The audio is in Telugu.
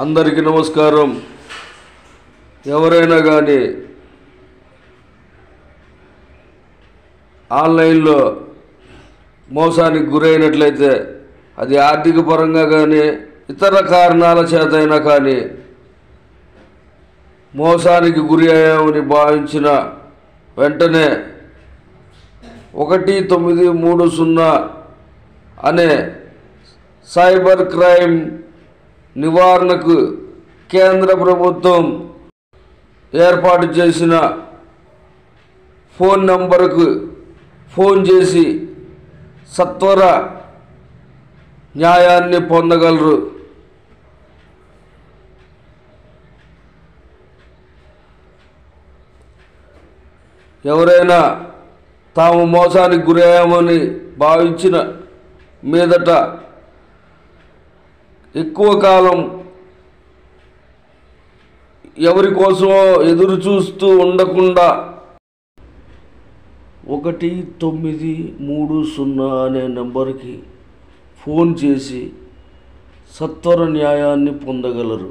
అందరికీ నమస్కారం. ఎవరైనా కానీ ఆన్లైన్లో మోసానికి గురైనట్లయితే అది ఆర్థిక పరంగా కానీ ఇతర కారణాల చేతైనా కానీ మోసానికి గురి అయ్యామని భావించిన వెంటనే 1930 అనే సైబర్ క్రైమ్ నివారణకు కేంద్ర ప్రభుత్వం ఏర్పాటు చేసిన ఫోన్ నంబరుకు ఫోన్ చేసి సత్వర న్యాయాన్ని పొందగలరు. ఎవరైనా తాము మోసానికి గురయ్యామని భావించిన మీదట ఎక్కువ కాలం ఎవరి కోసమో ఎదురు చూస్తూ ఉండకుండా 1930 అనే నెంబర్కి ఫోన్ చేసి సత్వర న్యాయాన్ని పొందగలరు.